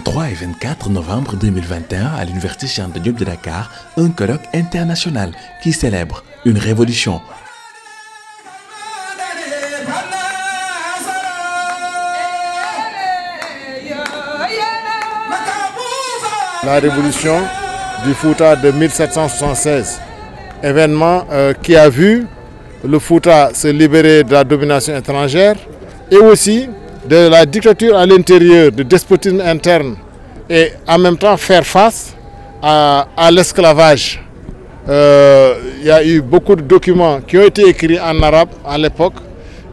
23 et 24 novembre 2021 à l'Université Cheikh Anta Diop de Dakar, un colloque international qui célèbre une révolution. La révolution du Fouta de 1776, événement qui a vu le Fouta se libérer de la domination étrangère et aussi de la dictature à l'intérieur, du despotisme interne et en même temps faire face à l'esclavage. Il y a eu beaucoup de documents qui ont été écrits en arabe à l'époque,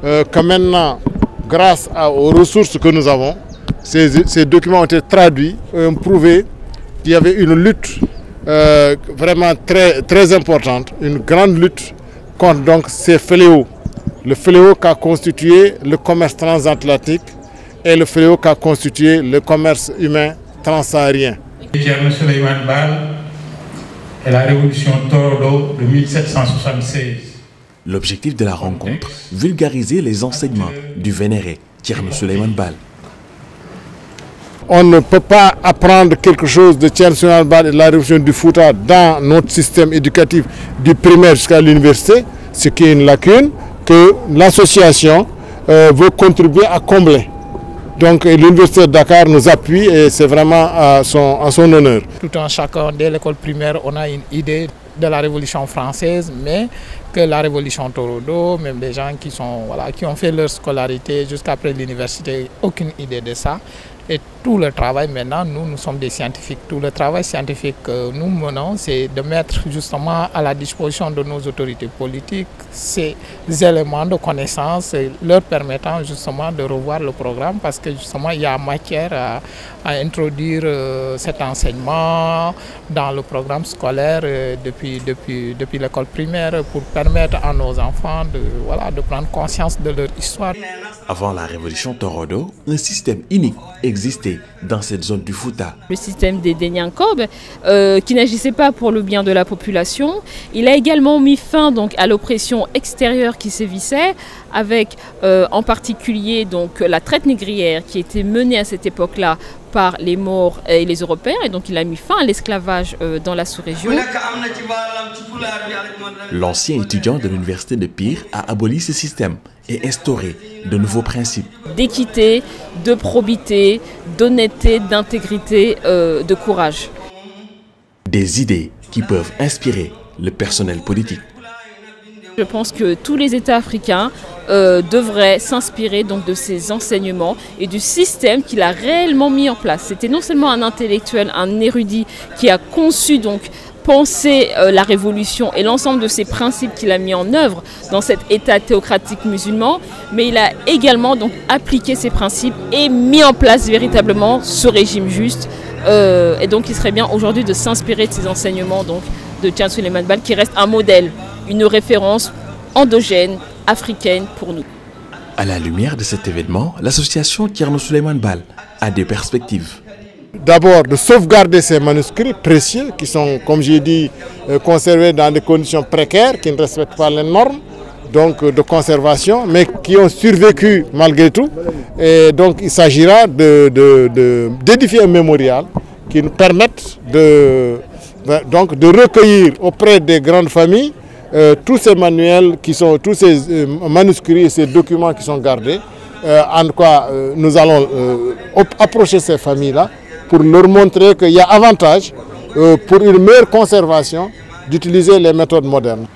que maintenant, grâce aux ressources que nous avons, ces documents ont été traduits et ont prouvé qu'il y avait une lutte vraiment très importante, une grande lutte contre donc ces fléaux. Le fléau qu'a constitué le commerce transatlantique et le fléau qu'a constitué le commerce humain transsaharien. Thierno Souleymane Baal et la révolution Torodo de 1776. L'objectif de la rencontre, vulgariser les enseignements du vénéré Thierno Souleymane Baal. On ne peut pas apprendre quelque chose de Thierno Souleymane Baal et de la révolution du Fouta dans notre système éducatif du primaire jusqu'à l'université, ce qui est une lacune que l'association veut contribuer à combler. Donc l'Université de Dakar nous appuie et c'est vraiment à son honneur. Tout un chacun, dès l'école primaire, on a une idée de la Révolution française, mais que la Révolution Torodo, même des gens qui ont fait leur scolarité jusqu'après l'université, aucune idée de ça. Et tout le travail maintenant, nous sommes des scientifiques. Tout le travail scientifique que nous menons, c'est de mettre justement à la disposition de nos autorités politiques ces éléments de connaissance, leur permettant justement de revoir le programme parce que justement il y a matière à introduire cet enseignement dans le programme scolaire depuis l'école primaire pour permettre à nos enfants de prendre conscience de leur histoire. Avant la révolution Torodo, un système unique existait dans cette zone du Fouta. Le système des Denyankobes, qui n'agissait pas pour le bien de la population. Il a également mis fin donc, à l'oppression extérieure qui sévissait, avec en particulier donc, la traite négrière qui était menée à cette époque-là par les Maures et les Européens. Et donc il a mis fin à l'esclavage dans la sous-région. L'ancien étudiant de l'université de Pire a aboli ce système et instauré de nouveaux principes. D'équité, de probité, d'honnêteté, d'intégrité, de courage. Des idées qui peuvent inspirer le personnel politique. Je pense que tous les États africains devraient s'inspirer donc de ces enseignements et du système qu'il a réellement mis en place. C'était non seulement un intellectuel, un érudit qui a conçu donc penser la révolution et l'ensemble de ces principes qu'il a mis en œuvre dans cet État théocratique musulman, mais il a également donc appliqué ces principes et mis en place véritablement ce régime juste. Et donc il serait bien aujourd'hui de s'inspirer de ces enseignements donc, de Thierno Souleymane Baal qui reste un modèle, une référence endogène, africaine pour nous. À la lumière de cet événement, l'association Thierno Souleymane Baal a des perspectives. D'abord de sauvegarder ces manuscrits précieux qui sont, comme j'ai dit, conservés dans des conditions précaires, qui ne respectent pas les normes donc, de conservation, mais qui ont survécu malgré tout. Et donc il s'agira d'édifier un mémorial qui nous permette de recueillir auprès des grandes familles tous ces manuels, tous ces manuscrits et ces documents qui sont gardés. En quoi nous allons approcher ces familles-là pour leur montrer qu'il y a avantage pour une meilleure conservation d'utiliser les méthodes modernes.